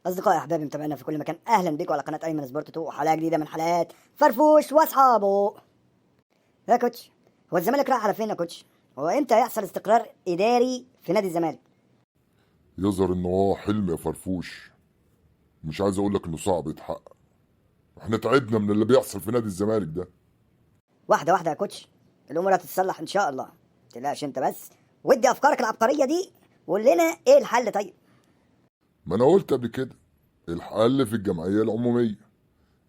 أصدقائي أحبابي متابعينا في كل مكان، أهلا بكم على قناة أيمن سبورت 2 وحلقة جديدة من حلقات فرفوش وأصحابه. يا كوتش، هو الزمالك راح على فين يا كوتش؟ هو إمتى هيحصل استقرار إداري في نادي الزمالك؟ يظهر ان هو حلم يا فرفوش. مش عايز اقول لك انه صعب يتحقق. احنا تعبنا من اللي بيحصل في نادي الزمالك ده. واحدة واحدة يا كوتش، الأمور هتتصلح إن شاء الله، متقلقش أنت بس، ودي أفكارك العبقرية دي وقول لنا إيه الحل طيب؟ ما انا قلت قبل كده، الحل في الجمعية العمومية،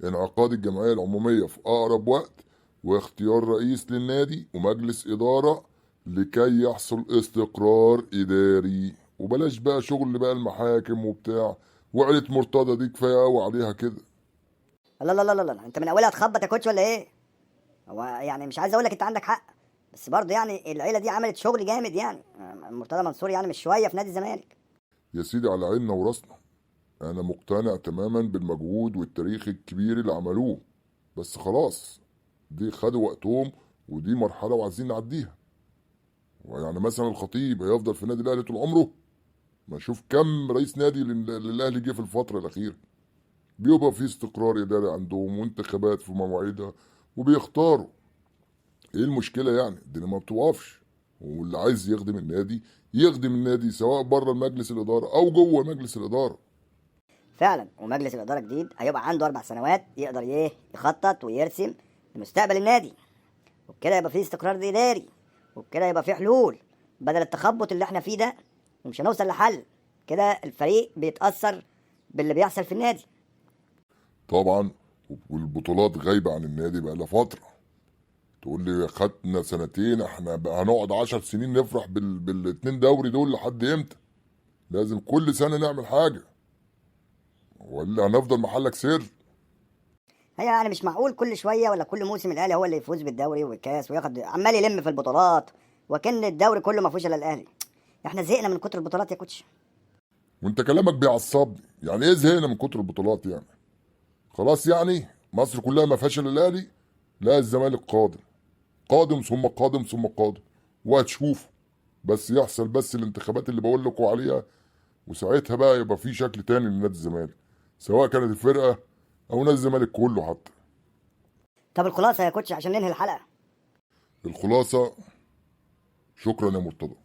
انعقاد الجمعية العمومية في اقرب وقت، واختيار رئيس للنادي ومجلس ادارة لكي يحصل استقرار اداري، وبلاش بقى شغل بقى المحاكم وبتاع. وعيلة مرتضى دي كفاية قوي عليها كده. لا لا لا لا لا، أنت من أولها تخبط يا كوتش ولا إيه؟ هو يعني مش عايز أقول لك أنت عندك حق، بس برضه يعني العيلة دي عملت شغل جامد يعني، مرتضى منصور يعني مش شوية في نادي الزمالك. يا سيدي على عيننا وراسنا، انا مقتنع تماما بالمجهود والتاريخ الكبير اللي عملوه، بس خلاص، دي خدوا وقتهم، ودي مرحلة وعايزين نعديها. ويعني مثلا الخطيب هيفضل في النادي الاهلي طول عمره؟ ما اشوف كم رئيس نادي للاهلي جه في الفترة الاخيرة. بيبقى في استقرار اداري عندهم وانتخابات في مواعيدها وبيختاروا. ايه المشكلة يعني؟ الدنيا ما بتوقفش، واللي عايز يخدم النادي يخدم النادي، سواء بره مجلس الادارة او جوه مجلس الادارة. فعلا، ومجلس الاداره الجديد هيبقى عنده 4 سنوات يقدر يخطط ويرسم لمستقبل النادي، وبكده يبقى فيه استقرار اداري، وبكده يبقى فيه حلول بدل التخبط اللي احنا فيه ده، ومش هنوصل لحل. كده الفريق بيتاثر باللي بيحصل في النادي. طبعا. والبطولات غايبة عن النادي بقى لها فترة. تقول لي خدنا سنتين، احنا بقى هنقعد 10 سنين نفرح بالاتنين دوري دول لحد امتى؟ لازم كل سنة نعمل حاجة، ولا هنفضل محلك سر. هي يعني مش معقول كل شويه ولا كل موسم الاهلي هو اللي يفوز بالدوري والكاس وياخد عمال يلم في البطولات، وكان الدوري كله ما فيهوش الا الاهلي. احنا زهقنا من كتر البطولات يا كوتش. وانت كلامك بيعصبني. يعني ايه زهقنا من كتر البطولات يعني؟ خلاص يعني مصر كلها ما فيهاش الا الاهلي؟ لا، الزمالك قادم، قادم ثم قادم ثم قادم، وهتشوفوا. بس يحصل بس الانتخابات اللي بقول لكم عليها، وساعتها بقى يبقى في شكل تاني لنادي الزمالك، سواء كانت الفرقة او نادي الزمالك كله حتى. طب الخلاصه يا كوتش عشان ننهي الحلقه. الخلاصة، شكرا يا مرتضى.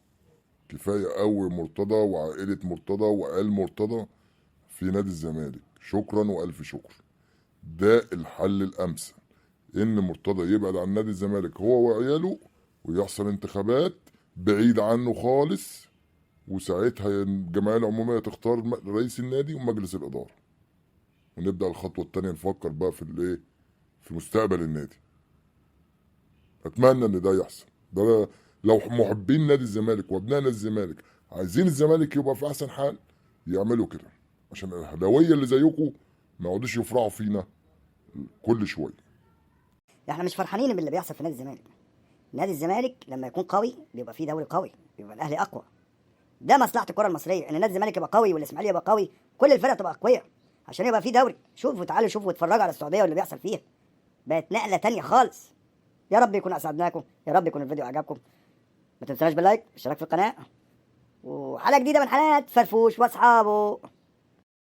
كفاية قوي مرتضى وعائلة مرتضى وآل مرتضى في نادي الزمالك. شكرا وألف شكر. ده الحل الأمثل، إن مرتضى يبعد عن نادي الزمالك هو وعياله، ويحصل انتخابات بعيد عنه خالص، وساعتها الجمعية العمومية تختار رئيس النادي ومجلس الإدارة، ونبدأ الخطوة التانية نفكر بقى في الإيه، في مستقبل النادي. أتمنى إن ده يحصل. ده لو محبين نادي الزمالك وابناء نادي الزمالك عايزين الزمالك يبقى في احسن حال، يعملوا كده، عشان الاهلاويه اللي زيكم ما يقعدوش يفرحوا فينا كل شويه. احنا مش فرحانين باللي بيحصل في نادي الزمالك. نادي الزمالك لما يكون قوي بيبقى فيه دوري قوي، بيبقى الاهلي اقوى. ده مصلحه الكره المصريه، ان نادي الزمالك يبقى قوي والاسماعيلي يبقى قوي، كل الفرق تبقى اقوياء عشان يبقى فيه دوري. شوفوا، تعالوا شوفوا واتفرجوا على السعوديه واللي بيحصل فيها، بقت نقله تانية خالص. يا رب يكون اسعدناكم، يا رب يكون الفيديو عجبكم. ما تنسوناش باللايك والاشتراك في القناه، وحلقه جديده من حلقات فرفوش واصحابه.